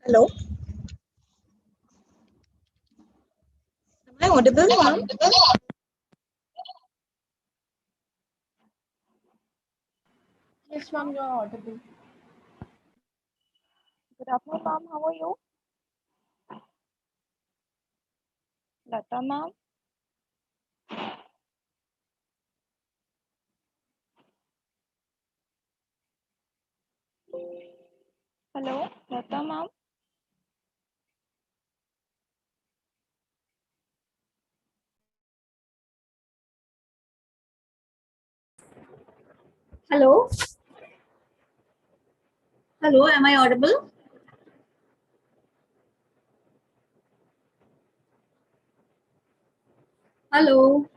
Hello. Am I audible, ma'am? Yes, ma'am, you are audible. Good afternoon, ma'am. How are you? Lata, ma'am. Hello, Lata, ma'am. Hello. Hello, am I audible? Hello.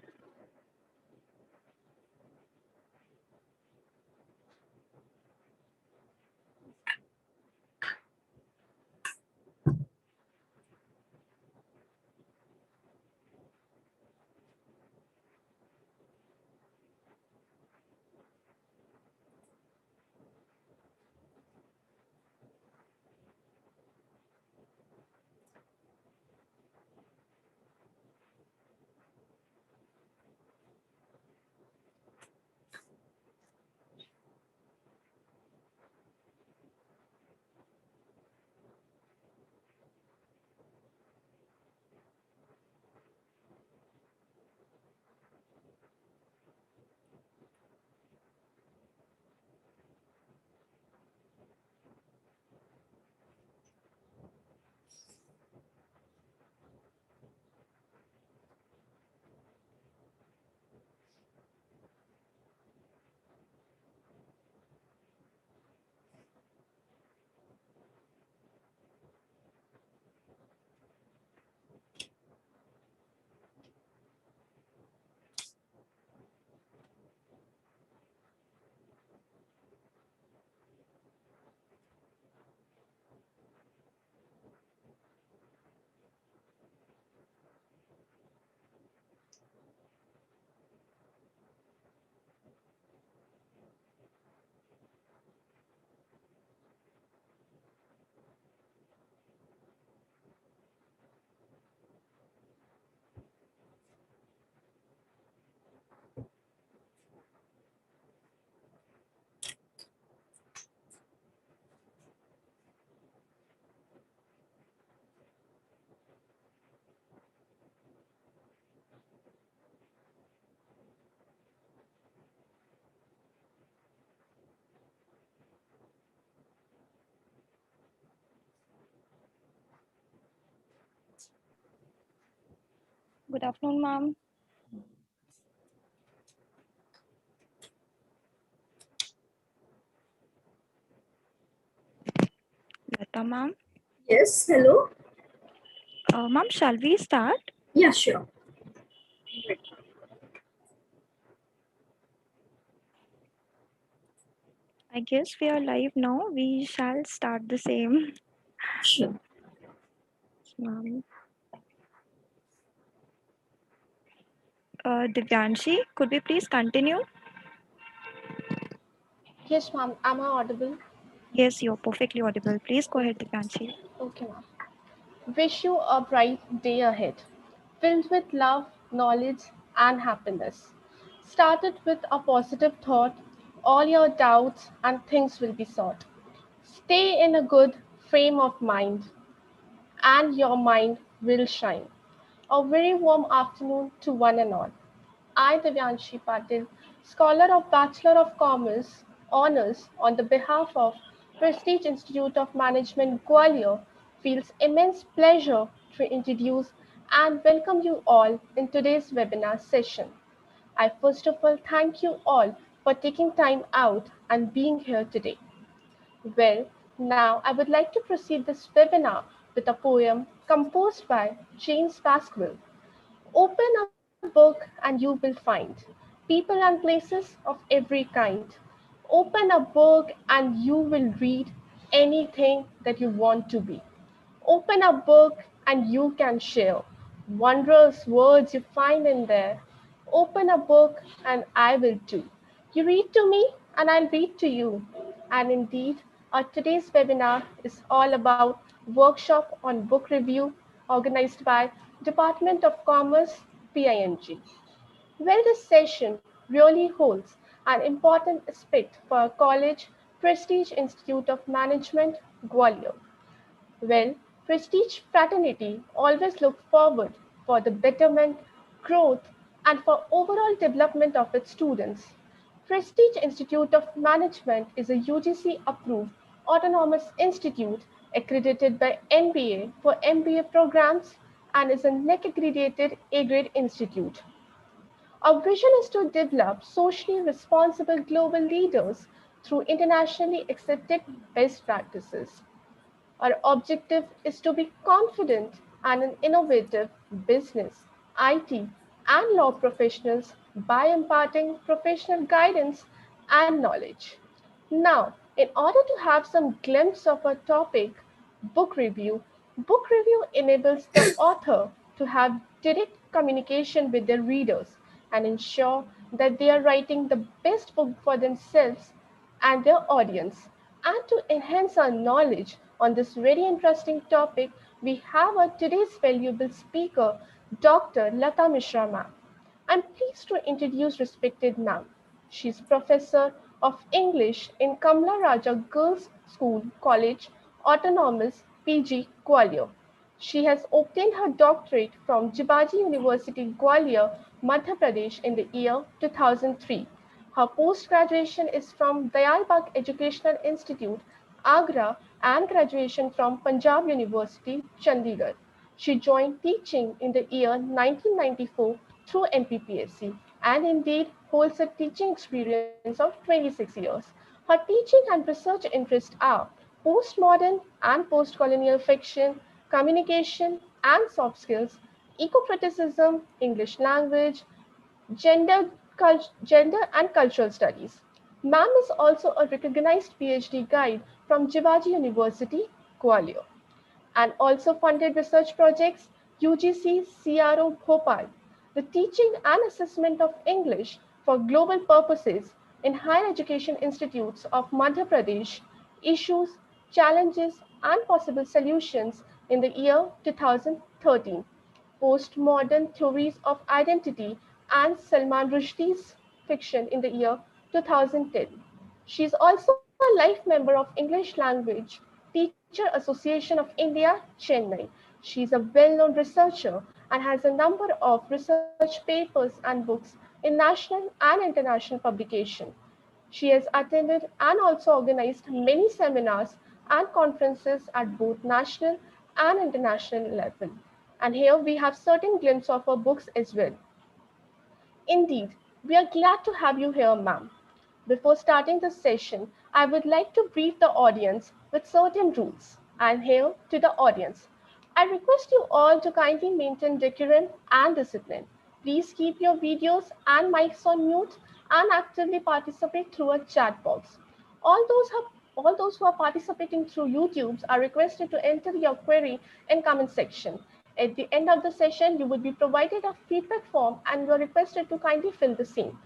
Good afternoon, ma'am. Lata, ma'am. Yes, hello. Ma'am, shall we start? Yeah, sure. I guess we are live now. We shall start the same. Sure. Ma'am. Divyanshi, could we please continue? Yes, ma'am, am I audible? Yes, you're perfectly audible. Please go ahead, Divyanshi. Okay, ma'am. Wish you a bright day ahead, filled with love, knowledge, and happiness. Start it with a positive thought. All your doubts and things will be sought. Stay in a good frame of mind, and your mind will shine. A very warm afternoon to one and all. I, Divyanshi Patil, scholar of Bachelor of Commerce Honours on the behalf of Prestige Institute of Management Gwalior, feels immense pleasure to introduce and welcome you all in today's webinar session. I first of all thank you all for taking time out and being here today. Well, now I would like to proceed this webinar with a poem composed by James Pasquale. Open a book and you will find people and places of every kind. Open a book and you will read anything that you want to be. Open a book and you can share wondrous words you find in there. Open a book and I will too. You read to me and I'll read to you. And indeed, Our today's webinar is all about workshop on book review organized by Department of Commerce PING. Well, this session really holds an important aspect for our college, Prestige Institute of Management, Gwalior. Well, Prestige Fraternity always look forward for the betterment, growth, and for overall development of its students. Prestige Institute of Management is a UGC-approved autonomous institute accredited by NBA for MBA programs and is a NEC-accredited A-grade institute. Our vision is to develop socially responsible global leaders through internationally accepted best practices. Our objective is to be confident and an innovative business, IT, and law professionals by imparting professional guidance and knowledge. Now, in order to have some glimpse of our topic, book review enables the author to have direct communication with their readers and ensure that they are writing the best book for themselves and their audience. And to enhance our knowledge on this very interesting topic, we have our today's valuable speaker, Dr. Lata Mishrama. I'm pleased to introduce respected ma'am. She's professor of English in Kamla Raja Girls School College, Autonomous, PG, Gwalior. She has obtained her doctorate from Jibaji University, Gwalior, Madhya Pradesh in the year 2003. Her post-graduation is from Dayal Educational Institute, Agra, and graduation from Punjab University, Chandigarh. She joined teaching in the year 1994 through NPPSC and indeed holds a teaching experience of 26 years. Her teaching and research interests are postmodern and postcolonial fiction, communication and soft skills, eco-criticism, English language, gender and cultural studies. Ma'am is also a recognized PhD guide from Jivaji University, Gwalior, and also funded research projects UGC CRO Bhopal, the teaching and assessment of English for global purposes in higher education institutes of Madhya Pradesh, issues, challenges, and possible solutions in the year 2013, postmodern theories of identity, and Salman Rushdie's fiction in the year 2010. She is also a life member of English Language Teacher Association of India, Chennai. She is a well-known researcher and has a number of research papers and books in national and international publication. She has attended and also organized many seminars and conferences at both national and international level. And here we have certain glimpses of her books as well. Indeed, we are glad to have you here, ma'am. Before starting the session, I would like to brief the audience with certain rules. And here to the audience. I request you all to kindly maintain decorum and discipline. Please keep your videos and mics on mute and actively participate through a chat box. All those who are participating through YouTube are requested to enter your query in comment section. At the end of the session, you will be provided a feedback form and you are requested to kindly fill the same.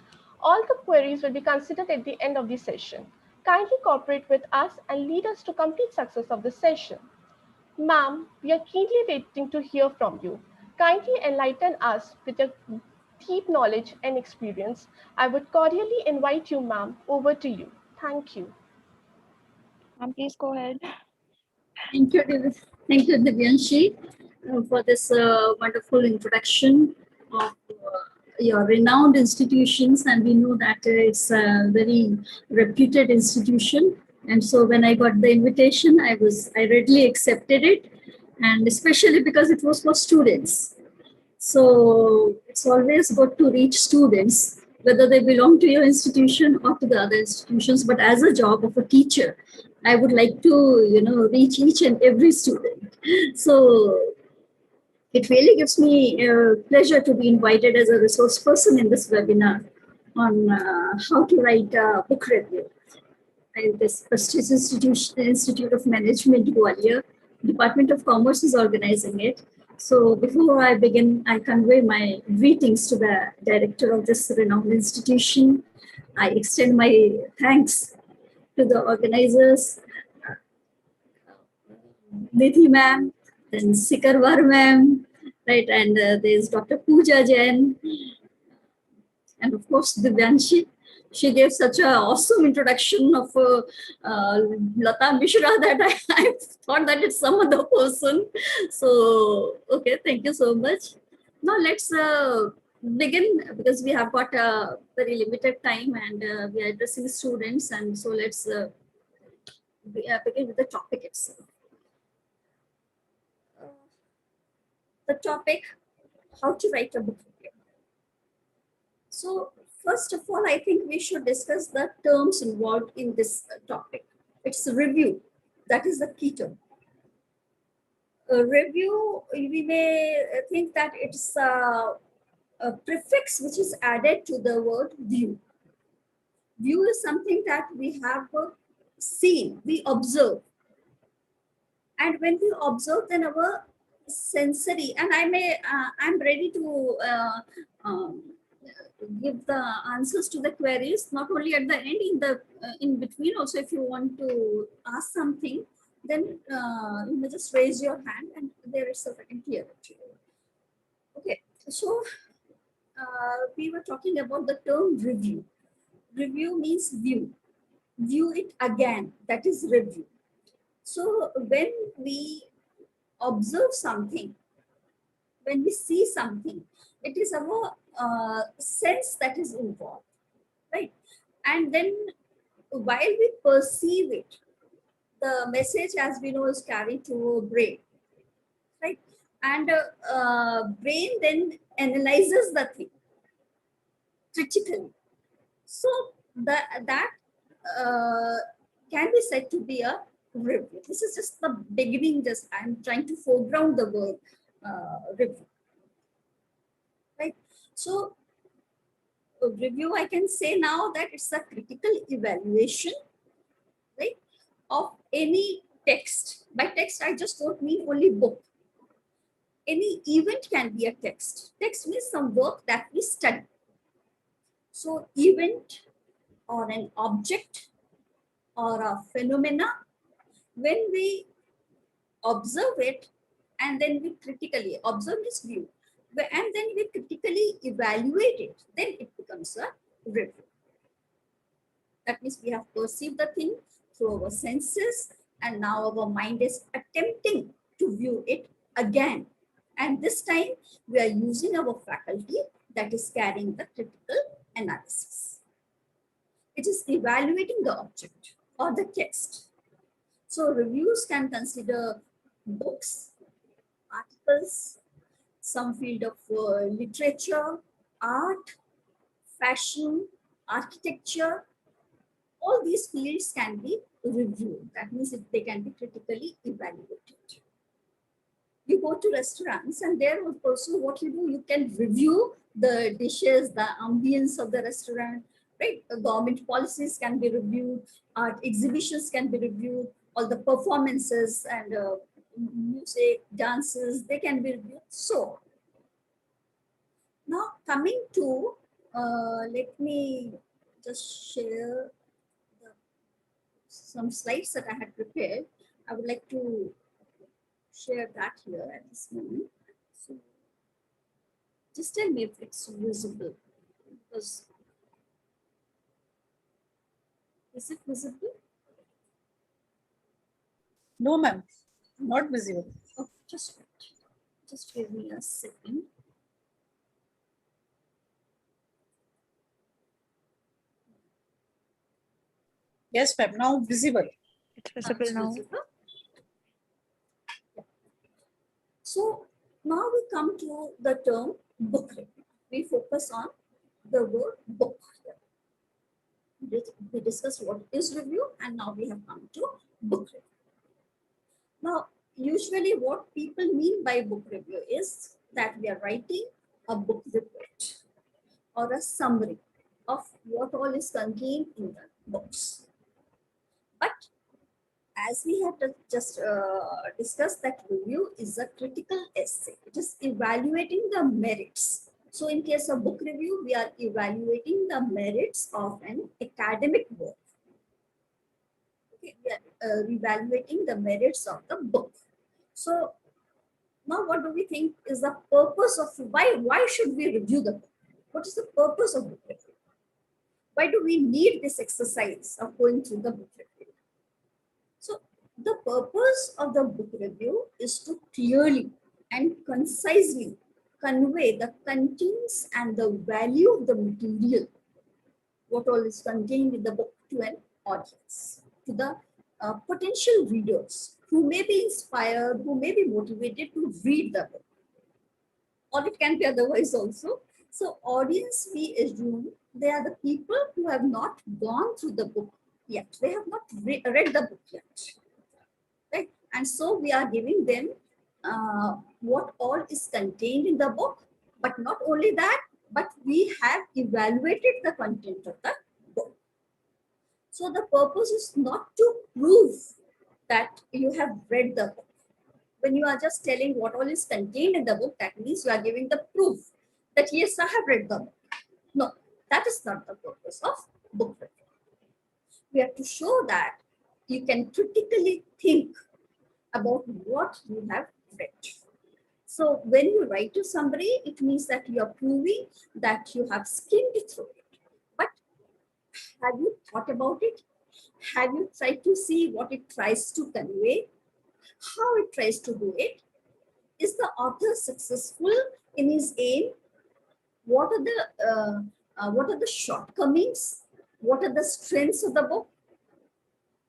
All the queries will be considered at the end of the session. Kindly cooperate with us and lead us to complete success of the session. Ma'am, we are keenly waiting to hear from you. Kindly enlighten us with your deep knowledge and experience. I would cordially invite you, ma'am, over to you. Thank you. Please go ahead. Thank you, Divyanshi, for this wonderful introduction of your renowned institutions. And we know that it's a very reputed institution. And so when I got the invitation, I readily accepted it, and especially because it was for students. So it's always good to reach students, whether they belong to your institution or to the other institutions. But as a job of a teacher, I would like to, reach each and every student. So it really gives me pleasure to be invited as a resource person in this webinar on how to write a book review. This prestigious Institute of Management, Gwalior, Department of Commerce is organizing it. So before I begin, I convey my greetings to the director of this renowned institution. I extend my thanks to the organizers Nidhi ma'am, then Sikarwar ma'am, right, and there's Dr. Pooja Jain, and of course Divyanshi. She gave such an awesome introduction of Lata Mishra that I thought that it's some other person. So, okay, thank you so much. Now let's begin, because we have got a very limited time, and we are addressing students, and so let's begin with the topic itself. The topic, how to write a book review. So first of all, I think we should discuss the terms involved in this topic. It's review. That is the key term. Review, we may think that it's a prefix which is added to the word view. View is something that we have seen, we observe. And when we observe, then our sensory, and I'm ready to um, give the answers to the queries, not only at the end, in between also. If you want to ask something, then you may just raise your hand and there is a second clear it to you. Okay, so we were talking about the term review. Review means view it again, that is review. So when we observe something, when we see something, it is our sense that is involved, right? And then while we perceive it, the message, as we know, is carried to brain, right? And brain then analyzes the thing critically. So that uh, can be said to be a review. This is just the beginning. Just I'm trying to foreground the word review, right? So review, I can say now that it's a critical evaluation, right, of any text. By text, I just don't mean only book. Any event can be a text. Text means some work that we study. So event or an object or a phenomena, when we observe it and then we critically observe this view, and then we critically evaluate it, then it becomes a review. That means we have perceived the thing through our senses, and now our mind is attempting to view it again. And this time we are using our faculty that is carrying the critical analysis. It is evaluating the object or the text. So reviews can consider books, articles, some field of literature, art, fashion, architecture. All these fields can be reviewed. That means they can be critically evaluated. You go to restaurants, and there also what you do, you can review the dishes, the ambience of the restaurant, right? Government policies can be reviewed, art exhibitions can be reviewed, all the performances and music, dances, they can be reviewed. So now coming to, let me just share some slides that I had prepared. I would like to share that here at this moment. So just tell me if it's visible, because is it visible? No, ma'am, not visible. Oh, just wait. Just give me a second. Yes, ma'am, now visible. It's visible It's now. visible. Yeah. So now we come to the term book review. We focus on the word book. We discussed what is review, and now we have come to book review. Now, usually what people mean by book review is that we are writing a book report or a summary of what all is contained in the books. But as we have just discussed, that review is a critical essay. It is evaluating the merits. So in case of book review, we are evaluating the merits of an academic work. Okay, we are evaluating the merits of the book. So now what do we think is the purpose of why should we review the book? What is the purpose of book review? Why do we need this exercise of going through the book review? So the purpose of the book review is to clearly and concisely convey the contents and the value of the material, what all is contained in the book, to an audience, to the potential readers who may be inspired, who may be motivated to read the book, or it can be otherwise also. So audience, we assume they are the people who have not gone through the book yet. They have not read the book yet, right? And so we are giving them what all is contained in the book, but not only that, but we have evaluated the content of the book. So the purpose is not to prove that you have read the book. When you are just telling what all is contained in the book, that means you are giving the proof that yes, I have read the book. No, that is not the purpose of book review. We have to show that you can critically think about what you have read. So when you write to somebody, it means that you are proving that you have skimmed through it. But have you thought about it? Have you tried to see what it tries to convey? How it tries to do it? Is the author successful in his aim? What are the shortcomings? What are the strengths of the book?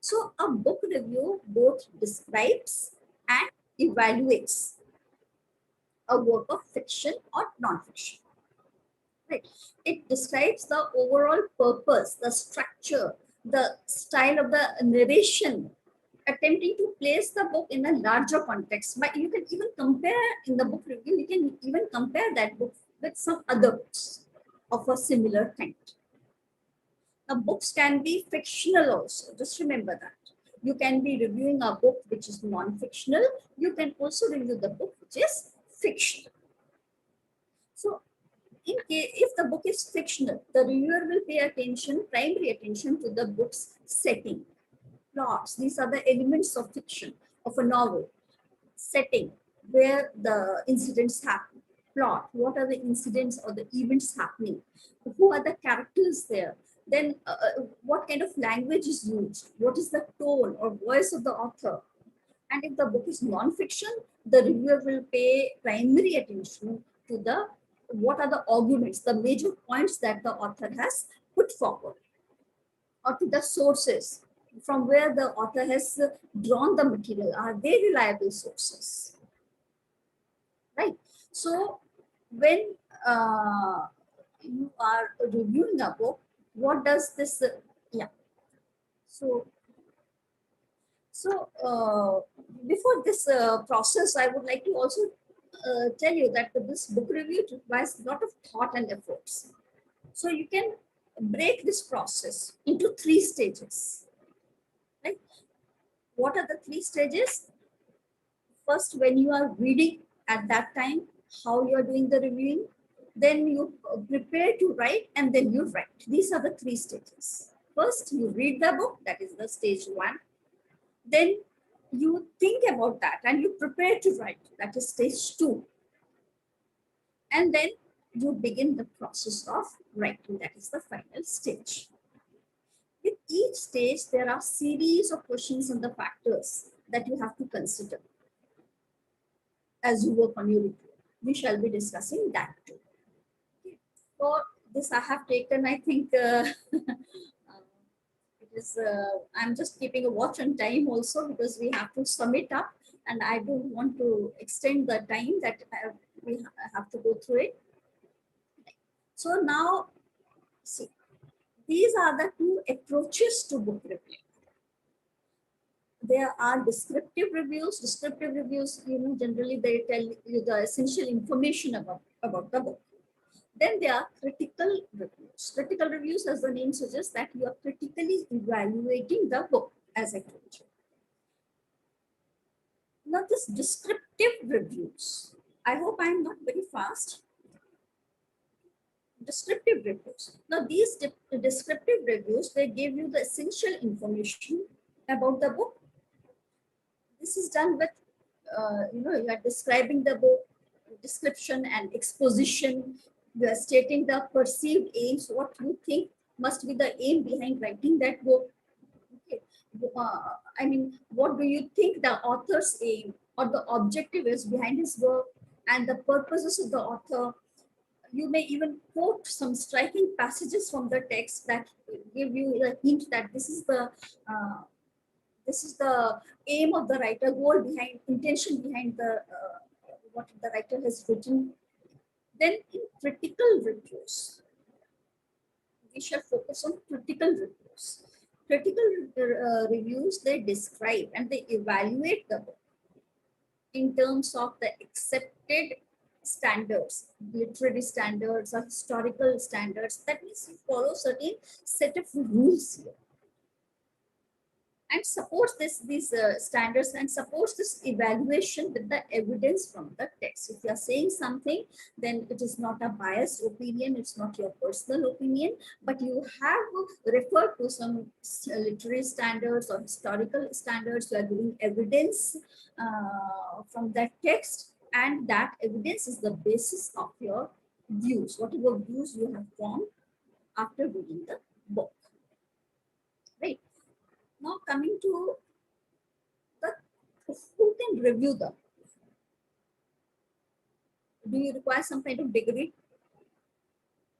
So a book review both describes and evaluates a work of fiction or non-fiction. Right. It describes the overall purpose, the structure, the style of the narration, attempting to place the book in a larger context. But you can even compare in the book review, you can even compare that book with some other books of a similar kind. Now, books can be fictional also. Just remember that. You can be reviewing a book which is non-fictional. You can also review the book which is fictional. So in case, if the book is fictional, the reviewer will pay attention, primary attention to the book's setting, plots. These are the elements of fiction, of a novel. Setting, where the incidents happen. Plot, what are the incidents or the events happening? Who are the characters there? Then what kind of language is used? What is the tone or voice of the author? And if the book is non-fiction, the reviewer will pay primary attention to the what are the arguments, the major points that the author has put forward, or to the sources from where the author has drawn the material. Are they reliable sources? Right. So when you are reviewing a book, what does this? Yeah. So before this process, I would like to also tell you that this book review requires a lot of thought and efforts. So you can break this process into 3 stages. Right? What are the 3 stages? First, when you are reading, at that time, how you are doing the reviewing, then you prepare to write, and then you write. These are the 3 stages. First, you read the book, that is the stage 1. Then you think about that and you prepare to write, that is stage 2. And then you begin the process of writing, that is the final stage. With each stage, there are series of questions and the factors that you have to consider as you work on your review. We shall be discussing that too. Okay. For this, I have taken, I think, it is. I'm just keeping a watch on time also, because we have to sum it up, and I don't want to extend the time that we have to go through it. So now, see, these are the 2 approaches to book review. There are descriptive reviews. Descriptive reviews, generally they tell you the essential information about the book. Then there are critical reviews. Critical reviews, as the name suggests, that you are critically evaluating the book, as I told you. Now, this descriptive reviews, I hope I am not very fast. Descriptive reviews. Now, these descriptive reviews, they give you the essential information about the book, This is done with, you are describing the book, description and exposition. You are stating the perceived aims, what you think must be the aim behind writing that book. Okay. I mean, what do you think the author's aim or the objective is behind his work, and the purposes of the author. You may even quote some striking passages from the text that give you a hint that uh, this is the aim of the writer, goal behind, intention behind the what the writer has written. Then in critical reviews, we shall focus on critical reviews. Critical reviews, they describe and they evaluate the book in terms of the accepted standards, literary standards or historical standards. That means you follow certain set of rules here, and supports these standards and supports this evaluation with the evidence from the text. If you are saying something, then it is not a biased opinion, it's not your personal opinion, but you have referred to some literary standards or historical standards. You are giving evidence from that text, and that evidence is the basis of your views, whatever views you have formed after reading the book. Right. Now coming to the who can review them. Do you require some kind of degree,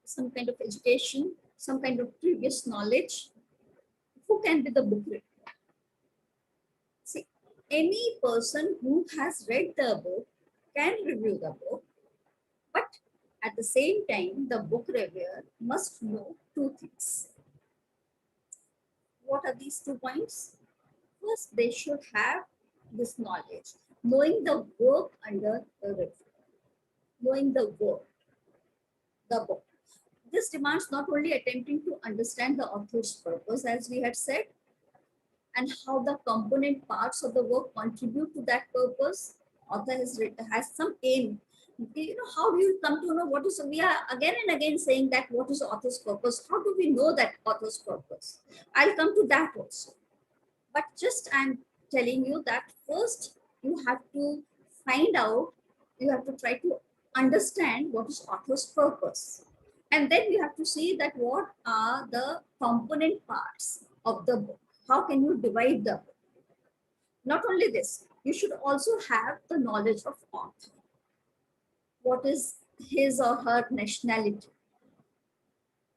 some kind of education, some kind of previous knowledge? Who can be the book reviewer? See, any person who has read the book can review the book, but at the same time, the book reviewer must know two things. What are these 2 points? First, they should have this knowledge, knowing the work under the review, knowing the work, the book. This demands not only attempting to understand the author's purpose, as we had said, and how the component parts of the work contribute to that purpose. Author has some aim. You know, how do you come to know what is, we are again and again saying that what is the author's purpose? How do we know that author's purpose? I'll come to that also. But just I'm telling you that first you have to find out, you have to try to understand what is author's purpose. And then you have to see that what are the component parts of the book. How can you divide the book? Not only this, you should also have the knowledge of author. What is his or her nationality?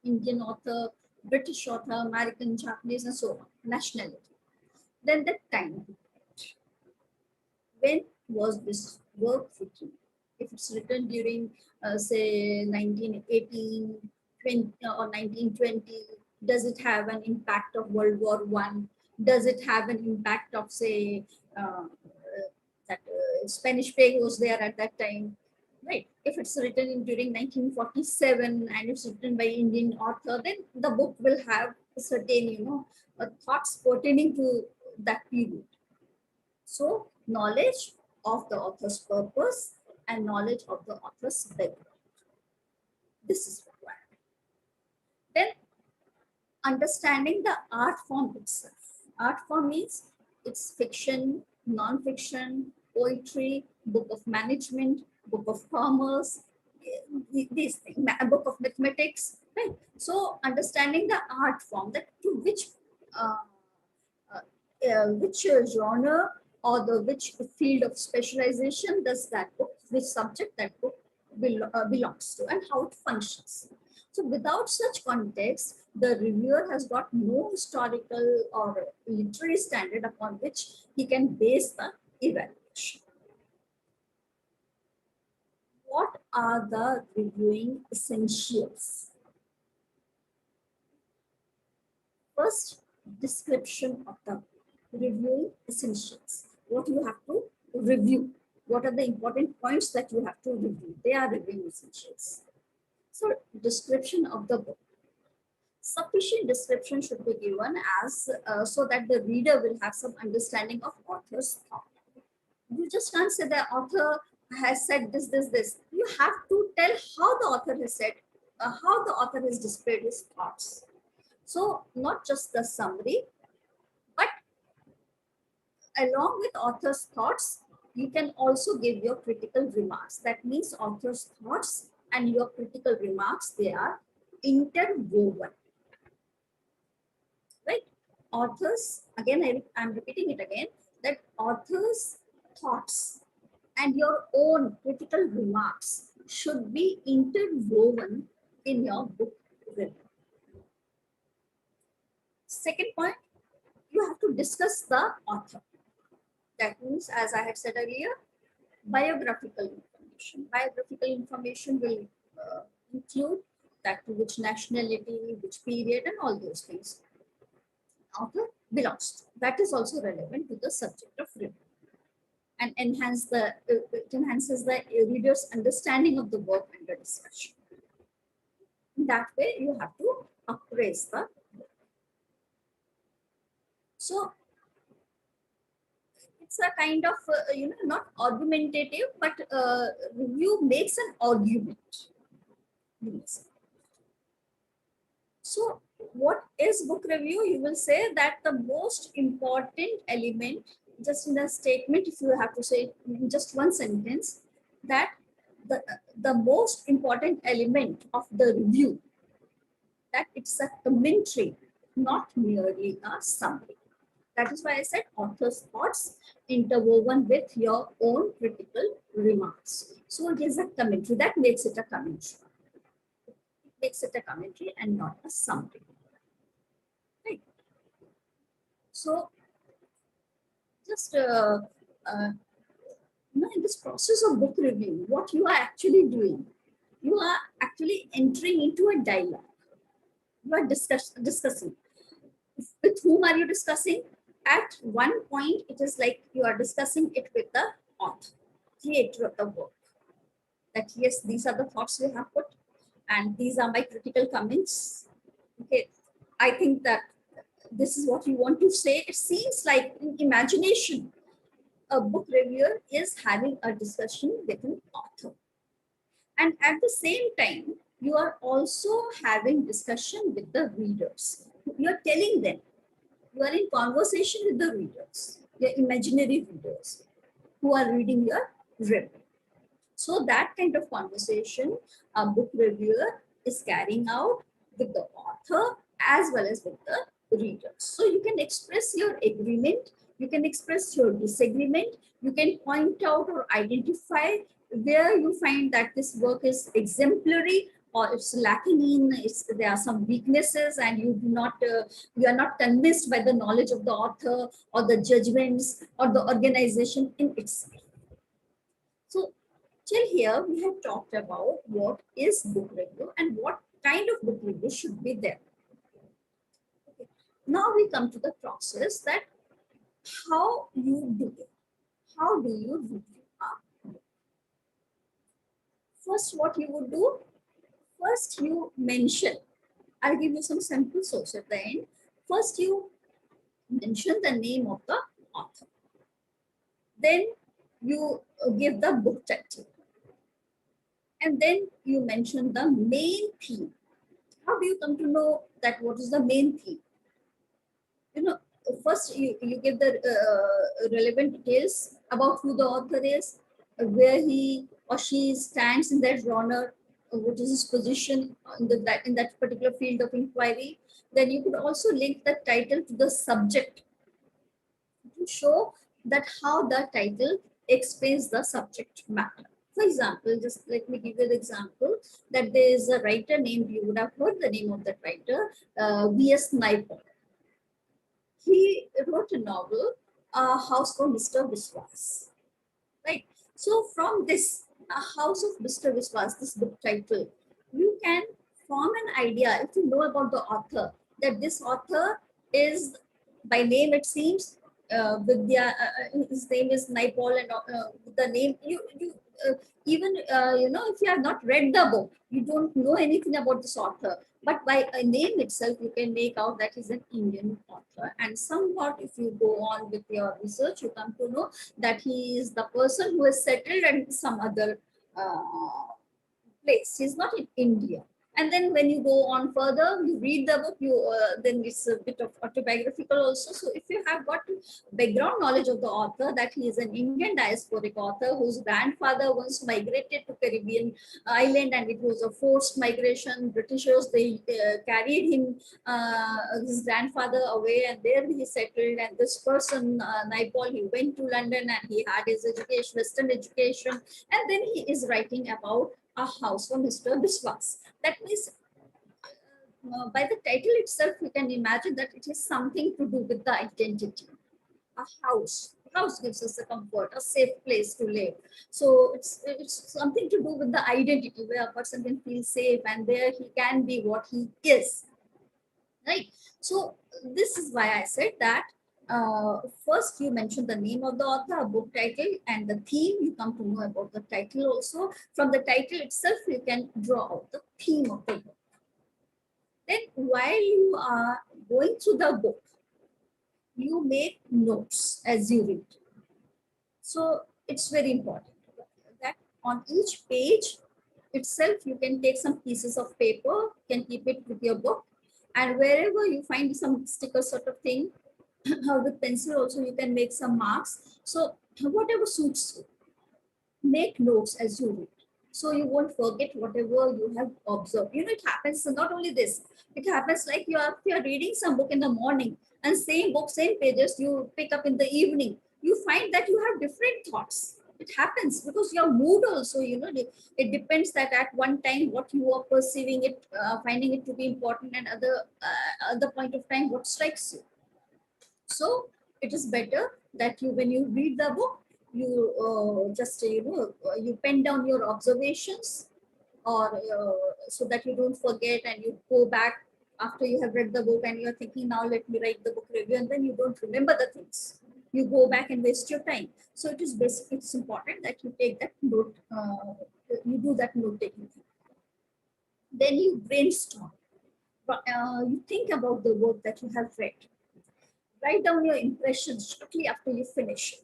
Indian author, British author, American, Japanese, and so on. Nationality. Then the time. When was this work written? If it's written during, say, 1918, 20, or 1920, does it have an impact of World War I? Does it have an impact of, say, that Spanish plague was there at that time? Right. If it's written in during 1947 and it's written by Indian author, then the book will have certain, thoughts pertaining to that period. So knowledge of the author's purpose and knowledge of the author's background. This is required. Then understanding the art form itself. Art form means it's fiction, non-fiction, poetry, book of management, book of commerce, these things, a book of mathematics, right? So understanding the art form, that to uh, which genre or the which field of specialization does that book, which subject that book belongs to, and how it functions. So without such context, the reviewer has got no historical or literary standard upon which he can base the evaluation. What are the reviewing essentials? First, description of the reviewing essentials. What you have to review. What are the important points that you have to review? They are reviewing essentials. So, description of the book. Sufficient description should be given as so that the reader will have some understanding of author's thought. You just can't say the author has said this, this, this. You have to tell how the author has said, how the author has displayed his thoughts. So not just the summary, but along with author's thoughts, you can also give your critical remarks. That means author's thoughts and your critical remarks, they are interwoven, right? Authors, again, I'm repeating it again, that author's thoughts and your own critical remarks should be interwoven in your book review. Second point, you have to discuss the author. That means, as I had said earlier, biographical information. Biographical information will include that to which nationality, which period, and all those things author belongs to. That is also relevant to the subject of review and it enhances the reader's understanding of the work under discussion. In that way, you have to appraise the work. So it's a kind of not argumentative, but review makes an argument. So what is book review? You will say that the most important element, just in a statement, if you have to say in just one sentence, that the most important element of the review, that it's a commentary, not merely a summary. That is why I said author's thoughts interwoven with your own critical remarks. So it is a commentary. That makes it a commentary. It makes it a commentary and not a summary. Right. So just in this process of book review, what you are actually doing, you are actually entering into a dialogue. You are discussing. With whom are you discussing? At one point, it is like you are discussing it with the author, creator of the work. That yes, these are the thoughts we have put, and these are my critical comments. Okay, I think that this is what you want to say. It seems like in imagination, a book reviewer is having a discussion with an author. And at the same time, you are also having discussion with the readers. You are telling them, you are in conversation with the readers, your imaginary readers who are reading your review. So that kind of conversation a book reviewer is carrying out with the author as well as with the readers. So you can express your agreement, you can express your disagreement, you can point out or identify where you find that this work is exemplary or it's lacking in, there are some weaknesses and you are not convinced by the knowledge of the author or the judgments or the organization in itself. So till here, we have talked about what is book review and what kind of book review should be there. Okay. Now we come to the process that how you do it. How do you review a book? First, what you would do? First, you mention. I'll give you some sample source at the end. First, you mention the name of the author. Then you give the book title. And then you mention the main theme. How do you come to know that what is the main theme? First you give the relevant details about who the author is, where he or she stands in that genre, what is his position in that particular field of inquiry. Then you could also link the title to the subject to show that how the title explains the subject matter. For example, just let me give you the example that there is a writer named, you would have heard the name of that writer, V.S. Naipaul. He wrote a novel, House of Mr. Viswas. Right. So from this House of Mr. Viswas, this book title, you can form an idea if you know about the author that this author is by name it seems Vidya. His name is Naipaul, and the name you even if you have not read the book, you don't know anything about this author. But by a name itself, you can make out that he's an Indian author. And somewhat, if you go on with your research, you come to know that he is the person who is settled in some other place. He's not in India. And then when you go on further, you read the book, you then it's a bit of autobiographical also. So if you have got background knowledge of the author, that he is an Indian diasporic author whose grandfather once migrated to Caribbean island, and it was a forced migration. Britishers, they carried him, his grandfather, away, and there he settled. And this person, Naipaul, he went to London and he had his education, Western education, and then he is writing about a house for Mr. Biswas. That means by the title itself, you can imagine that it is something to do with the identity. A house. A house gives us a comfort, a safe place to live. So it's something to do with the identity, where a person can feel safe and there he can be what he is. Right. So this is why I said that first you mention the name of the author, a book title, and the theme. You come to know about the title also. From the title itself, you can draw out the theme of the book. Then while you are going through the book, you make notes as you read. So it's very important that on each page itself, you can take some pieces of paper, can keep it with your book, and wherever you find some sticker sort of thing, with pencil also you can make some marks. So whatever suits you, make notes as you read. So you won't forget whatever you have observed. You know, it happens not only this, it happens like you're reading some book in the morning and same book, same pages you pick up in the evening. You find that you have different thoughts. It happens because your mood also, you know, it depends that at one time what you are perceiving it, finding it to be important, and other point of time what strikes you. So it is better that you, when you read the book, you just you pen down your observations, or so that you don't forget, and you go back after you have read the book and you're thinking, now let me write the book review, and then you don't remember the things. You go back and waste your time. So it is basically, it's important that you take that note, you do that note taking thing. Then you brainstorm. You think about the work that you have read. Write down your impressions shortly after you finish it.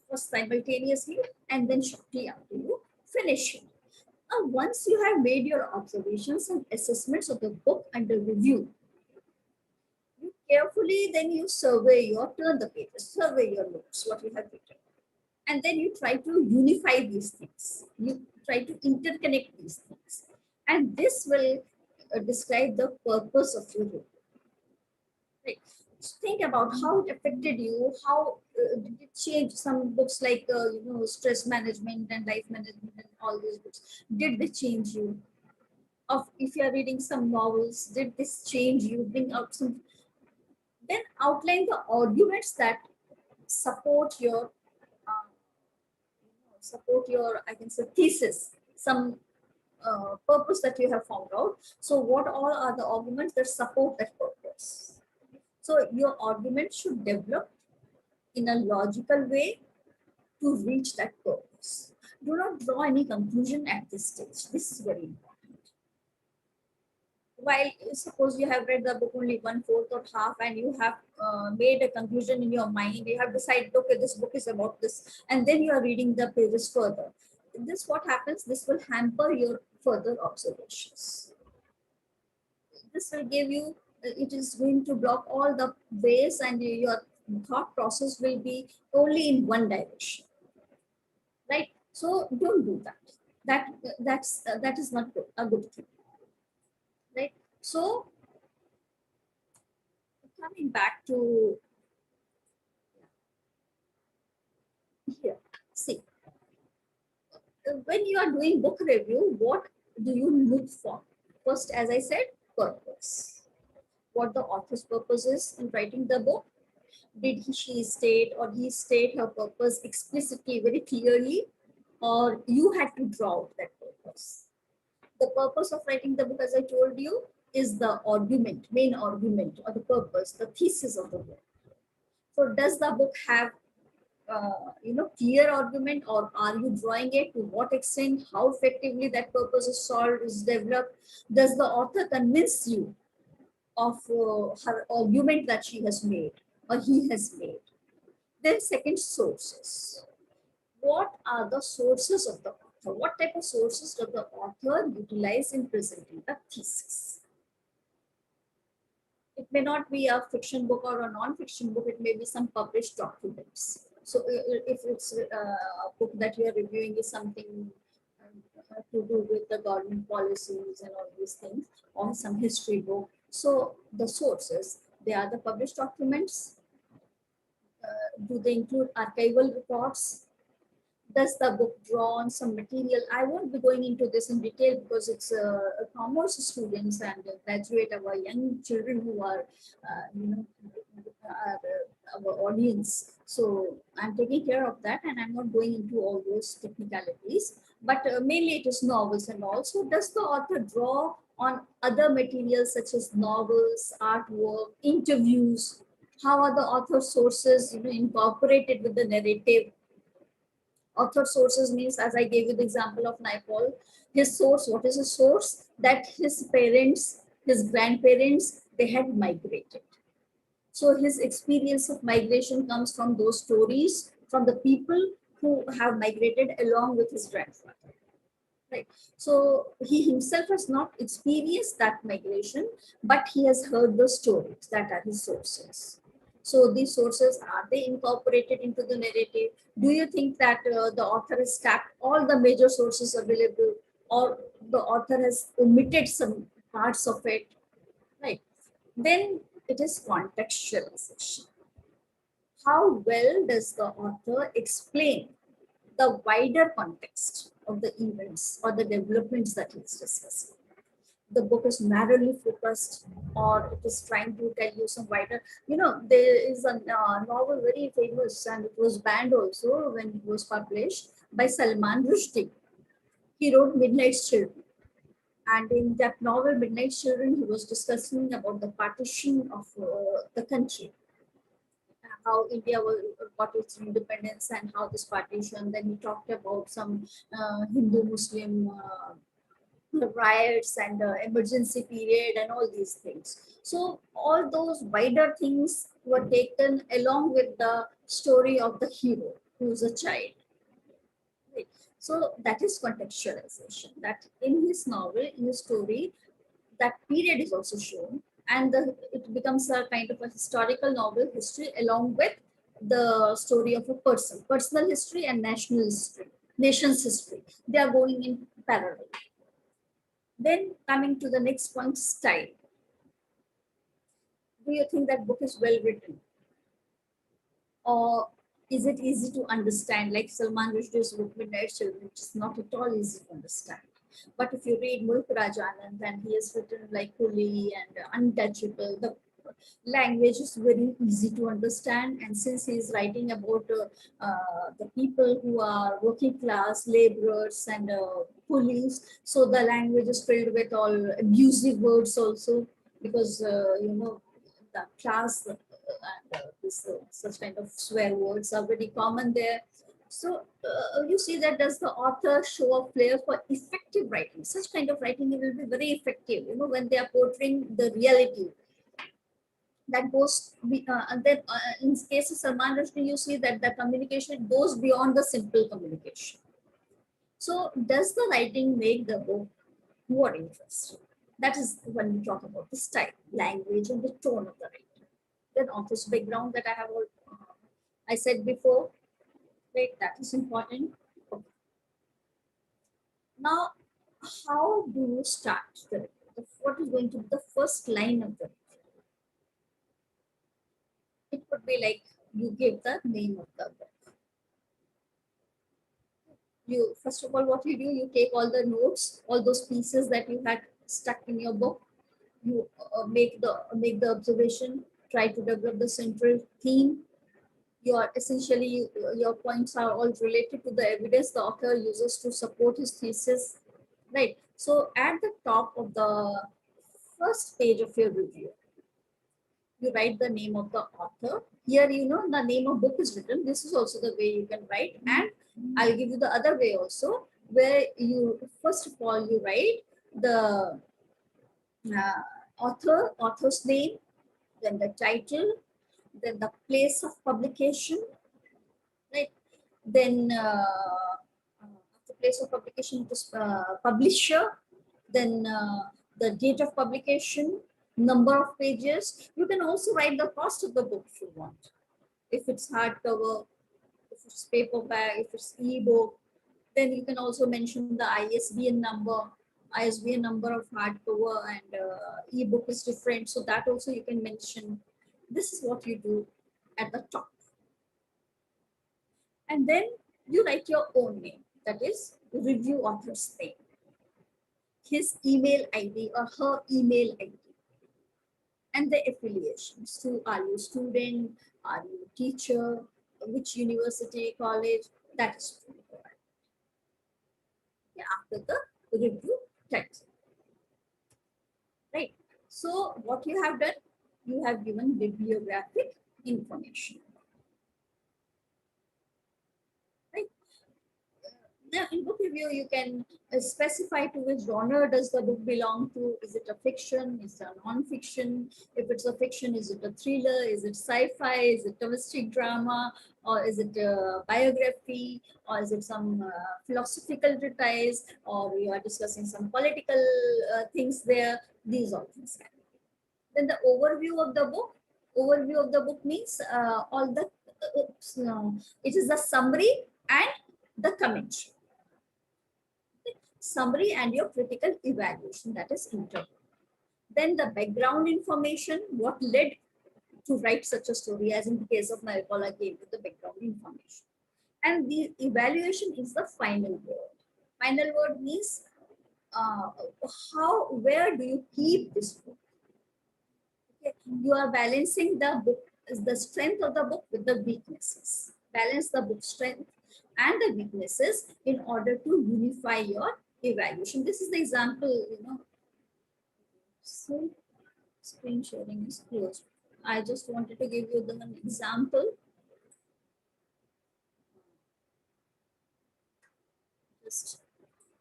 First simultaneously and then shortly after you finish it. Once you have made your observations and assessments of the book under review, you carefully then you survey your, turn the pages, survey your notes, what you have written. And then you try to unify these things. You try to interconnect these things. And this will describe the purpose of your review. Right. Think about how it affected you, how did it change. Some books like stress management and life management and all these books, did they change you? Of if you are reading some novels, did this change you, bring out some? Then outline the arguments that support your I can say thesis, some purpose that you have found out. So what all are the arguments that support that purpose? So your argument should develop in a logical way to reach that purpose. Do not draw any conclusion at this stage. This is very important. While suppose you have read the book only 1/4 or half, and you have made a conclusion in your mind, you have decided, okay, this book is about this, and then you are reading the pages further. This what happens, this will hamper your further observations. This will give you, it is going to block all the ways, and your thought process will be only in one direction, right? So don't do that. That is not good, a good thing, right? So coming back to here, see, when you are doing book review, what do you look for? First, as I said, purpose. What the author's purpose is in writing the book. Did she state or he state her purpose explicitly, very clearly, or you had to draw out that purpose? The purpose of writing the book, as I told you, is the argument, main argument, or the purpose, the thesis of the book. So does the book have clear argument, or are you drawing it? To what extent, how effectively that purpose is solved, is developed? Does the author convince you of her argument that she has made or he has made? Then second, sources. What are the sources of the author? author? What type of sources does the author utilize in presenting the thesis? It may not be a fiction book or a non-fiction book, it may be some published documents. So if it's a book that you are reviewing is something to do with the government policies and all these things, or some history book. So the sources, they are the published documents. Do they include archival reports? Does the book draw on some material? I won't be going into this in detail because it's a commerce students and graduate, our young children who are, are our audience. So I'm taking care of that, and I'm not going into all those technicalities. But mainly it is novels, and also does the author draw on other materials such as novels, artwork, interviews? How are the author sources, incorporated with the narrative? Author sources means, as I gave you the example of Naipaul, his source, what is his source? That his parents, his grandparents, they had migrated. So his experience of migration comes from those stories, from the people who have migrated along with his grandfather. Right. So he himself has not experienced that migration, but he has heard the stories that are his sources. So these sources, are they incorporated into the narrative? Do you think that the author has stacked all the major sources available, or the author has omitted some parts of it? Right. Then it is contextualization. How well does the author explain the wider context of the events or the developments that he's discussing? The book is narrowly focused, or it is trying to tell you some wider. There is a novel very famous, and it was banned also when it was published, by Salman Rushdie. He wrote Midnight's Children. And in that novel, Midnight's Children, he was discussing about the partition of the country, how India got its independence and how this partition. Then he talked about some Hindu-Muslim riots and emergency period and all these things. So all those wider things were taken along with the story of the hero, who is a child. Right. So that is contextualization. That in his novel, in his story, that period is also shown, and it becomes a kind of a historical novel history along with the story of a person, personal history and national history, nation's history. They are going in parallel. Then coming to the next point, style. Do you think that book is well written? Or is it easy to understand? Like Salman Rushdie's book, Midnight Children, which is not at all easy to understand. But if you read Mulk Rajanand, then he has written like Kuli and Untouchable, the language is very easy to understand. And since he is writing about the people who are working class, laborers and police, so the language is filled with all abusive words also, because the class and such kind of swear words are very common there. So you see that does the author show a flair for effective writing? Such kind of writing will be very effective, when they are portraying the reality. That goes, and then in case of Salman Rushdie, you see that the communication goes beyond the simple communication. So does the writing make the book more interesting? That is when we talk about the style, language, and the tone of the writing. Then author's background that I said before, right? That is important. Okay. Now, how do you start the review? What is going to be the first line of the review? It could be like you give the name of the book. You first of all, what you do, you take all the notes, all those pieces that you had stuck in your book. You make the observation, try to develop the central theme. Your points are all related to the evidence the author uses to support his thesis, right? So at the top of the first page of your review, you write the name of the author. Here, the name of book is written. This is also the way you can write, and I'll give you the other way also, where you first of all you write the author's name, then the title, then the place of publication, right? Then after place of publication, it is publisher, then the date of publication, number of pages. You can also write the cost of the book if you want. If it's hardcover, if it's paperback, if it's ebook, then you can also mention the ISBN number. ISBN number of hardcover and ebook is different, so that also you can mention. This is what you do at the top. And then you write your own name, that is review author's name, his email ID or her email ID, and the affiliations. So are you student, are you teacher, which university, college, that is after the review text. Right. So what you have done, you have given bibliographic information. Right. Now in book review, you can specify to which genre does the book belong to. Is it a fiction? Is it a non-fiction? If it's a fiction, is it a thriller? Is it sci-fi? Is it domestic drama? Or is it a biography? Or is it some philosophical treatise? Or we are discussing some political things there? These all things can. Then the overview of the book. Overview of the book means all the, it is the summary and the commentary. Summary and your critical evaluation, that is interview. Then the background information, what led to write such a story, as in the case of Maricola gave you the background information. And the evaluation is the final word. Final word means where do you keep this book? Okay. You are balancing the book, the strength of the book with the weaknesses. Balance the book strength and the weaknesses in order to unify your evaluation. This is the example, So screen sharing is closed. I just wanted to give you an example. Just a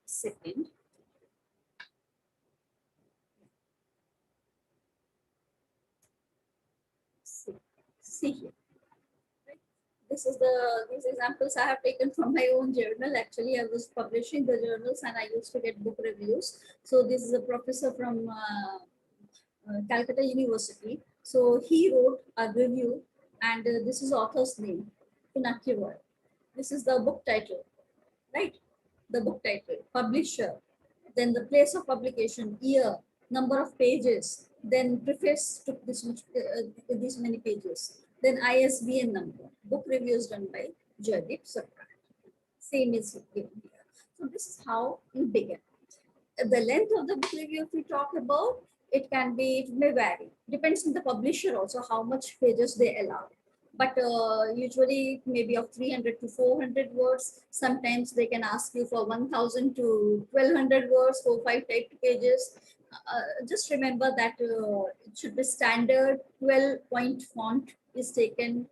second. See here. These examples I have taken from my own journal. Actually, I was publishing the journals and I used to get book reviews. So this is a professor from Calcutta University. So he wrote a review, and this is author's name, Pinaki Roy. This is the book title, right? The book title, publisher, then the place of publication, year, number of pages, then preface took this much, these many pages, then ISBN number, book reviews done by Jagdeep Sarkar. Same is given here. So this is how you begin. The length of the book review, if we talk about, it may vary. Depends on the publisher also, how much pages they allow. But usually maybe of 300 to 400 words. Sometimes they can ask you for 1000 to 1200 words, 4-5 type pages. Just remember that it should be standard 12-point font is taken.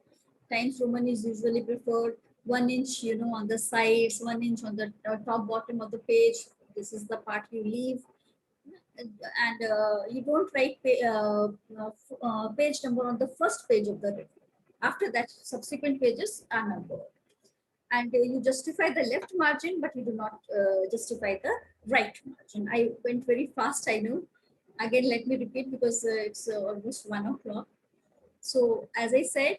Times Roman is usually preferred. 1 inch, on the sides, 1 inch on the top bottom of the page. This is the part you leave. And you don't write page number on the first page of the review. After that, subsequent pages are numbered. And you justify the left margin, but you do not justify the right margin. I went very fast, I know. Again, let me repeat because it's almost 1 o'clock. So as I said,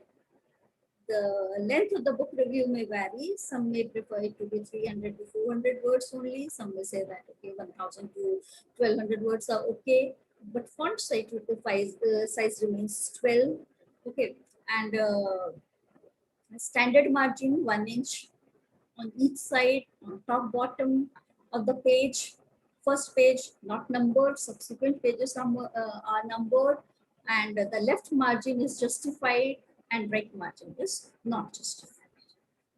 the length of the book review may vary. Some may prefer it to be 300 to 400 words only. Some may say that, okay, 1000 to 1200 words are okay. But font size remains 12. Okay. And standard margin, 1 inch on each side, on top, bottom of the page. First page not numbered, subsequent pages are numbered, and the left margin is justified and right margin is not justified.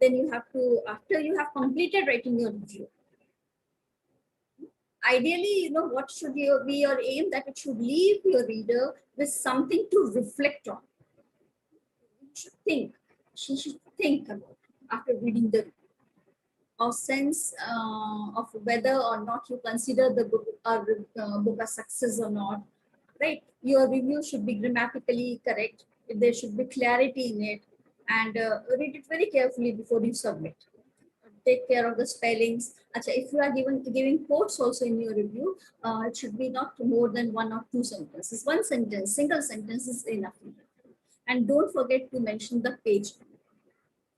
Then you have to, after you have completed writing your review, ideally, what should be your aim? That it should leave your reader with something to reflect on. You should think. She should think about after reading the review, or sense of whether or not you consider the book a success or not, right? Your review should be grammatically correct. There should be clarity in it, and read it very carefully before you submit. take care of the spellings. Acha, if you are giving quotes also in your review, it should be not more than 1 or 2 sentences. One sentence, single sentence is enough. And don't forget to mention the page.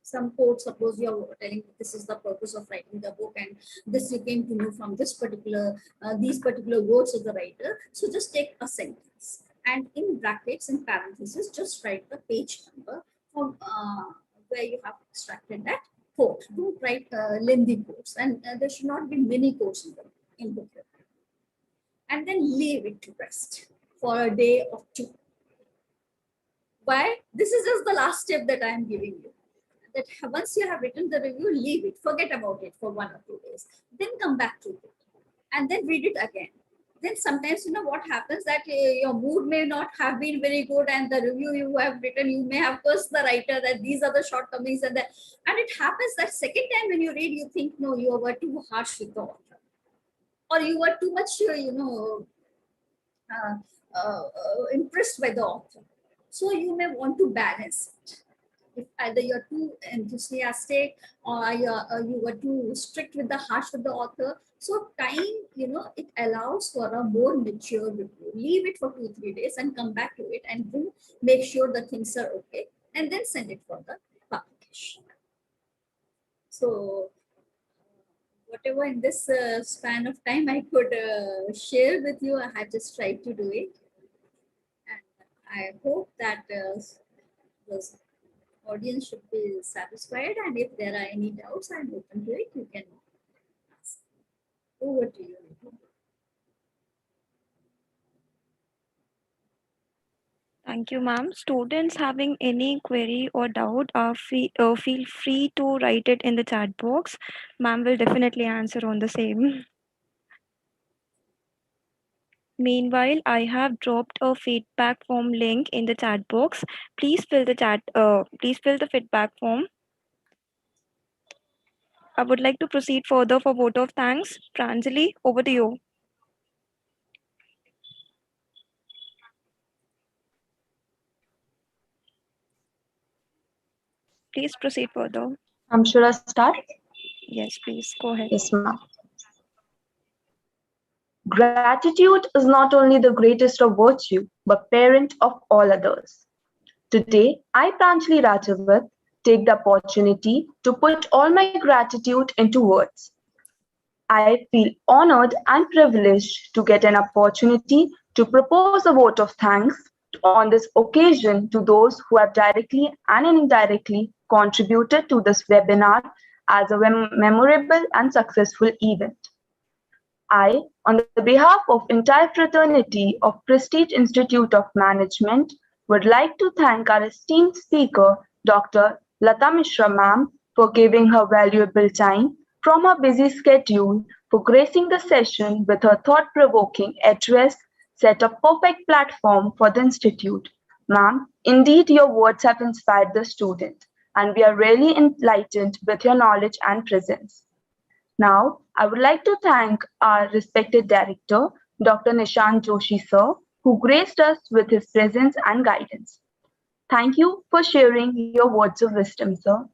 Some quote, suppose you are telling this is the purpose of writing the book and this you came to know from this particular these particular words of the writer, so just take a sentence and in brackets and parentheses just write the page number from where you have extracted that quote. Don't write lengthy quotes, and there should not be many quotes in book. And then leave it to rest for a day or two. Why? This is just the last step that I am giving you. That once you have written the review, leave it, forget about it for 1 or 2 days, then come back to it and then read it again. Then sometimes, you know what happens, that your mood may not have been very good, and the review you have written, you may have cursed the writer that these are the shortcomings, and it happens that second time when you read, you think, no, you were too harsh with the author, or you were too much, impressed by the author. So you may want to balance it. If either you're too enthusiastic or you were too strict with the harsh with the author. So time, it allows for a more mature review. Leave it for 2-3 days and come back to it and then make sure the things are okay and then send it for the publication. So whatever in this span of time I could share with you, I had just tried to do it. And I hope that the audience should be satisfied, and if there are any doubts, I'm open to it. You can ask. Over to you. Thank you, ma'am. Students having any query or doubt, feel free to write it in the chat box. Ma'am will definitely answer on the same. Meanwhile, I have dropped a feedback form link in the chat box. Please fill the feedback form. I would like to proceed further for vote of thanks. Pranjali, over to you. Please proceed further. Should I start? Yes, please go ahead. Yes, ma'am. Gratitude is not only the greatest of virtue, but parent of all others. Today, I, Pranjali Rajawat, take the opportunity to put all my gratitude into words. I feel honored and privileged to get an opportunity to propose a vote of thanks on this occasion to those who have directly and indirectly contributed to this webinar as a memorable and successful event. I, on the behalf of entire fraternity of Prestige Institute of Management, would like to thank our esteemed speaker, Dr. Lata Mishrama ma'am, for giving her valuable time from her busy schedule for gracing the session with her thought-provoking address, set a perfect platform for the Institute. Ma'am, indeed your words have inspired the student, and we are really enlightened with your knowledge and presence. Now, I would like to thank our respected director, Dr. Nishant Joshi sir, who graced us with his presence and guidance. Thank you for sharing your words of wisdom, sir.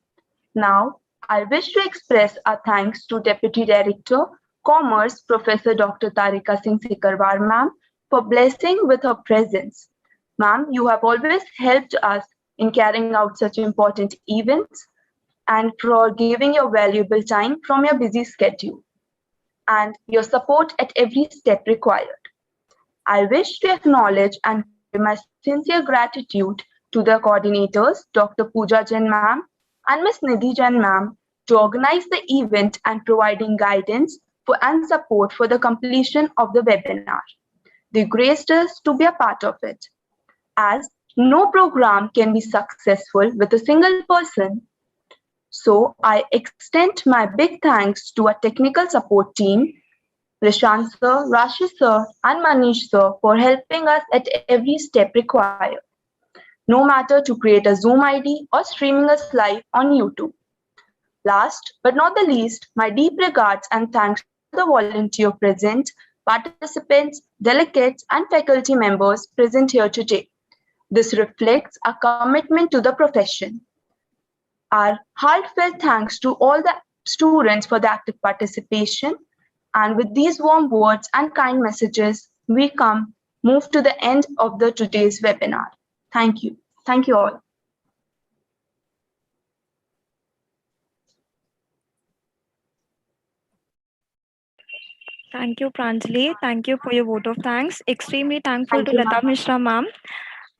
Now, I wish to express our thanks to Deputy Director, Commerce, Professor Dr. Tarika Singh Sikarwar ma'am, for blessing with her presence. Ma'am, you have always helped us in carrying out such important events and for giving your valuable time from your busy schedule and your support at every step required. I wish to acknowledge and convey my sincere gratitude to the coordinators, Dr. Pooja Jain ma'am and Ms. Nidhi Jain ma'am, to organize the event and providing guidance and support for the completion of the webinar. They graced us to be a part of it. As no program can be successful with a single person, so I extend my big thanks to our technical support team, Prashant sir, Rashi sir, and Manish sir for helping us at every step required, no matter to create a Zoom ID or streaming us live on YouTube. Last but not the least, my deep regards and thanks to all the volunteer present, participants, delegates, and faculty members present here today. This reflects our commitment to the profession. Our heartfelt thanks to all the students for the active participation. And with these warm words and kind messages, we move to the end of the today's webinar. Thank you. Thank you all. Thank you, Pranjali. Thank you for your vote of thanks. Extremely thankful Thank to you, Lata ma'am. Mishra, ma'am.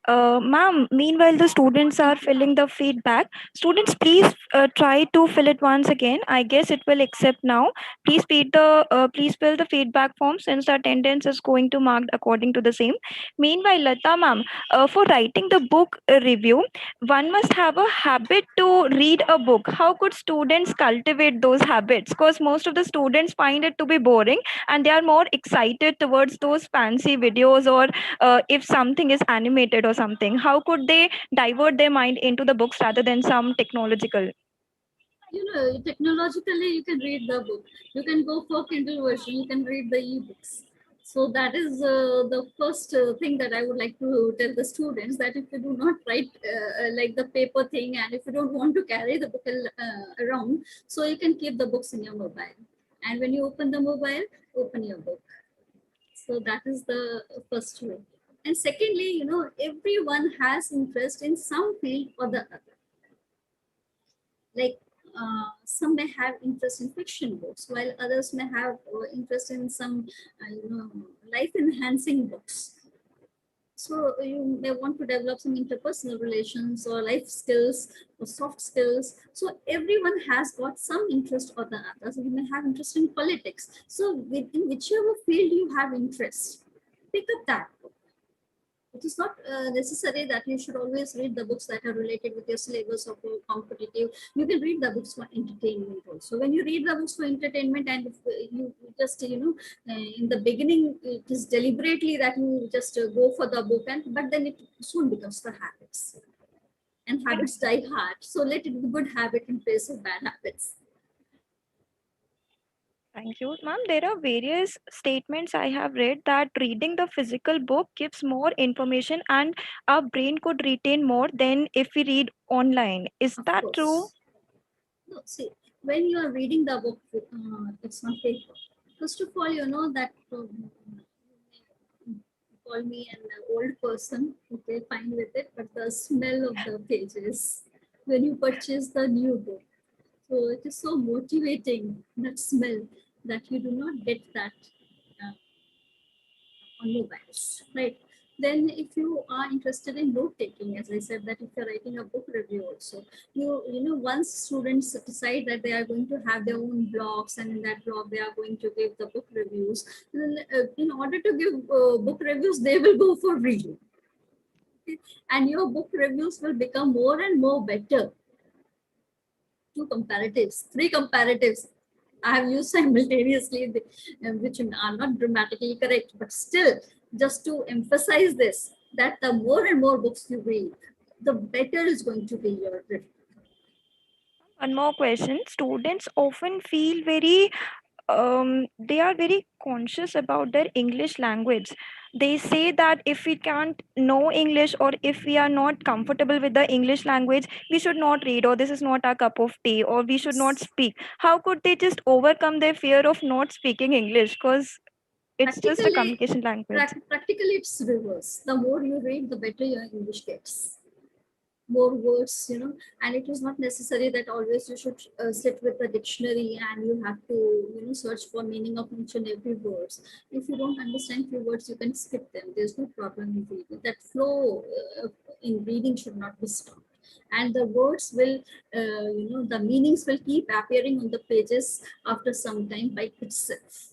Ma'am, meanwhile the students are filling the feedback. Students, please try to fill it once again. I guess it will accept now. Please fill the feedback form since the attendance is going to mark according to the same. Meanwhile, Lata ma'am, for writing the book review, one must have a habit to read a book. How could students cultivate those habits? Because most of the students find it to be boring and they are more excited towards those fancy videos or if something is animated or something. How could they divert their mind into the books rather than some technological? Technologically you can read the book, you can go for Kindle version, you can read the ebooks. So that is the first thing that I would like to tell the students, that if you do not write like the paper thing, and if you don't want to carry the book around, so you can keep the books in your mobile, and when you open the mobile, open your book. So that is the first way. And secondly, everyone has interest in some field or the other. Like some may have interest in fiction books, while others may have interest in some life enhancing books. So you may want to develop some interpersonal relations or life skills or soft skills. So everyone has got some interest or the other. So you may have interest in politics. So in whichever field you have interest, pick up that book. It is not necessary that you should always read the books that are related with your syllabus or for competitive. You can read the books for entertainment also. When you read the books for entertainment, and if you just in the beginning it is deliberately that you just go for the book, and but then it soon becomes the habits, and habits die hard. So let it be good habit in place of bad habits. Thank you, ma'am. There are various statements I have read that reading the physical book gives more information and our brain could retain more than if we read online. Is Of that true? course. No, see, when you are reading the book, it's on paper. First of all, you know that call me an old person, okay, fine with it, but the smell of the pages when you purchase the new book. So it is so motivating, that smell, that you do not get that uh, on mobiles, right? Then if you are interested in note taking, as I said, that if you're writing a book review also, once students decide that they are going to have their own blogs, and in that blog they are going to give the book reviews, then, in order to give book reviews, they will go for reading. Okay? And your book reviews will become more and more better. 2 comparatives, 3 comparatives I have used simultaneously, which are not grammatically correct, but still, just to emphasize this, that the more and more books you read, the better is going to be your review. One more question. Students often feel very they are very conscious about their English language. They say that if we can't know English or if we are not comfortable with the English language, we should not read, or this is not our cup of tea, or we should not speak. How could they just overcome their fear of not speaking English? Because it's just a Practically, communication language. practically, it's reverse. The more you read, the better your English gets. More words, and it is not necessary that always you should sit with a dictionary and you have to search for meaning of each and every words. If you don't understand few words, you can skip them. There's no problem in reading. That flow in reading should not be stopped, and the words will the meanings will keep appearing on the pages after some time by itself.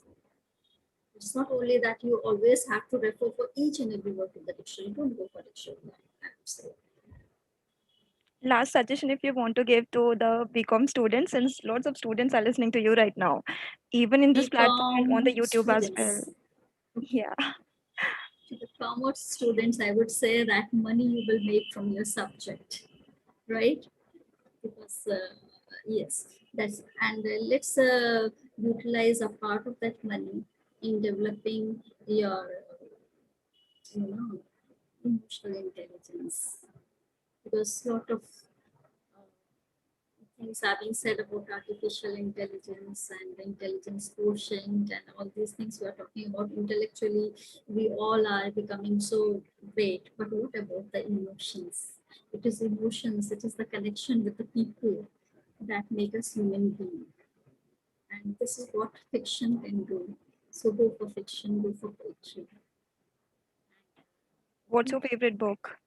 It's not only that you always have to refer for each and every word in the dictionary. Don't go for dictionary, I would say. Last suggestion, if you want to give to the BCom students, since lots of students are listening to you right now, even in this platform and on the BCom YouTube as well. students. Yeah. To the commerce students, I would say that money you will make from your subject, right? Because yes, that's, and let's utilize a part of that money in developing your, emotional intelligence, because lot of things are being said about artificial intelligence and the intelligence quotient and all these things we are talking about intellectually, we all are becoming so great. But what about the emotions? It is emotions, it is the connection with the people that make us human being. And this is what fiction can do. So go for fiction, go for poetry. What's your favorite book?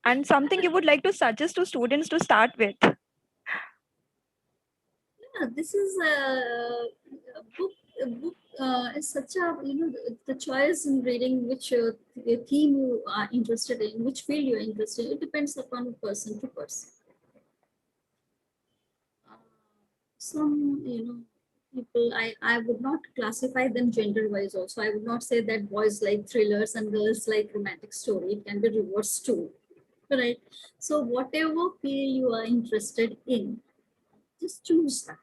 And something you would like to suggest to students to start with? Yeah, this is a book. A book is such a, the choice in reading which theme you are interested in, which field you are interested in. It depends upon person to person. Uh, some, people, I would not classify them gender wise. Also, I would not say that boys like thrillers and girls like romantic story. It can be reversed too, right? So whatever field you are interested in, just choose that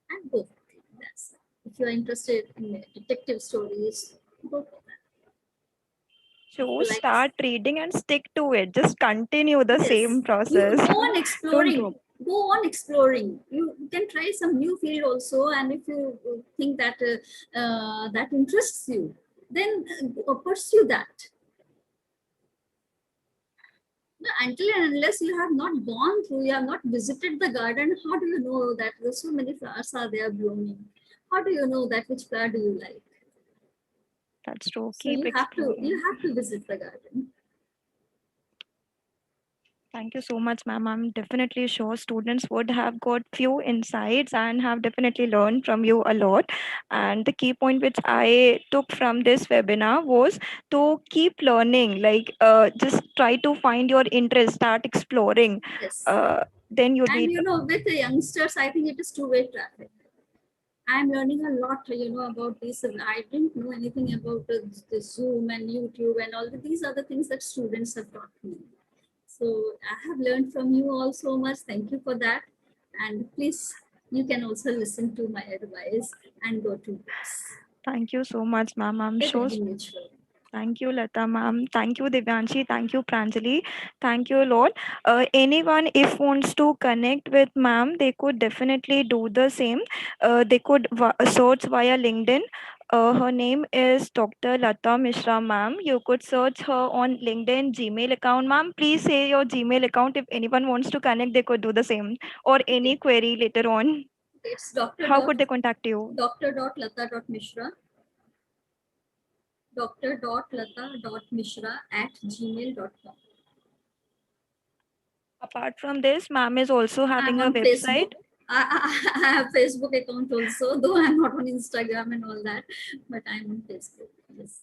and go for it. That's it. If you are interested in detective stories, go for that. If So you like, start reading and stick to it. Just continue the yes, same you process. go on Don't exploring. drop. Go on exploring. You can try some new field also, and if you think that that interests you, then pursue that. Until and unless you have not gone through, you have not visited the garden, how do you know that there's so many flowers are there blooming? How do you know that which flower do you like? That's true. So Keep you exploring. have to visit the garden. Thank you so much, ma'am. I'm definitely sure students would have got few insights and have definitely learned from you a lot. And the key point which I took from this webinar was to keep learning, like just try to find your interest, start exploring. Yes. Uh, then you'll And be with the youngsters, I think it is two-way traffic. I'm learning a lot, about this. I didn't know anything about the Zoom and YouTube and all. These are the things that students have taught me. So I have learned from you all so much. Thank you for that. And please, you can also listen to my advice and go to books. Thank you so much, ma'am. I'm It will so be mutual. thank you, Lata ma'am. Thank you, Divyanshi. Thank you, Pranjali. Thank you, Lord. Anyone, if wants to connect with ma'am, they could definitely do the same. They could search via LinkedIn. Her name is Dr. Lata Mishra, ma'am. You could search her on LinkedIn Gmail account, ma'am. Please say your Gmail account. If anyone wants to connect, they could do the same. Or Okay. any query later on. It's Dr. How could they contact you? Dr. Lata Mishra dr.lata.mishra@gmail.com. Apart from this, ma'am is also I'm having a on website. Facebook. I have Facebook account also, though I'm not on Instagram and all that, but I'm on Facebook. Yes.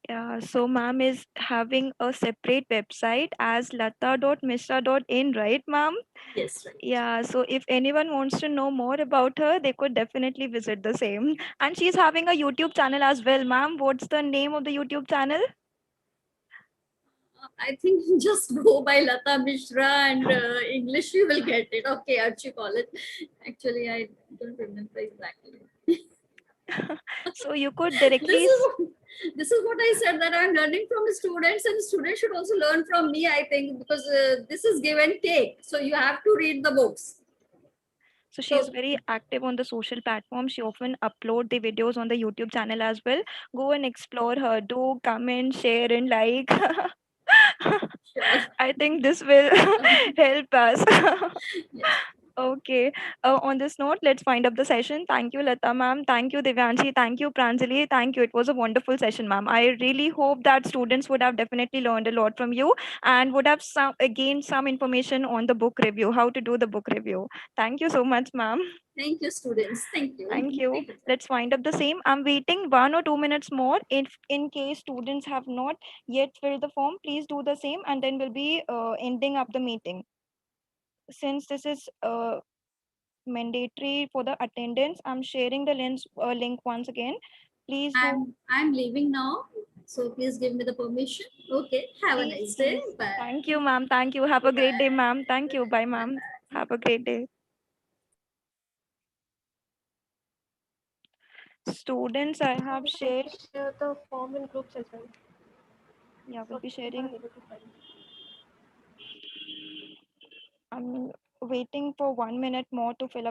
Yeah, so ma'am is having a separate website as lata.mishra.in, right, ma'am? Yes, right. Yeah, so if anyone wants to know more about her, they could definitely visit the same. And she's having a YouTube channel as well, ma'am. What's the name of the YouTube channel? I think just go by Lata Mishra and English, you will get it. Okay, what you call it. Actually, I don't remember exactly. So you could this directly is this is what I said, that I'm learning from students, and students should also learn from me, I think, because this is give and take. So you have to read the books. so she is So very active on the social platform. She often upload the videos on the YouTube channel as well. Go and explore her. Do comment, share, and like. sure. I think this will help us. Yes. Okay. On this note, let's wind up the session. Thank you, Lata ma'am. Thank you, Divyanshi. Thank you, Pranjali. Thank you. It was a wonderful session, ma'am. I really hope that students would have definitely learned a lot from you and would have gained some information on the book review, how to do the book review. Thank you so much, ma'am. Thank you, students. Thank you. Thank you. Thank you. Let's wind up the same. I'm waiting 1 or 2 minutes more. If in case students have not yet filled the form, please do the same, and then we'll be ending up the meeting. Since this is mandatory for the attendance, I'm sharing the link once again. Please do. I'm leaving now. So please give me the permission. Okay. Have a Please, nice day. please. Bye. Thank you, ma'am. Thank you. Have a great day, Bye. ma'am. Thank you. Bye, Bye. ma'am. Have a great day. Students, I have Can shared. you share the form in groups as well? Yeah, we'll So be people are sharing. able to find. I'm waiting for 1 minute more to fill up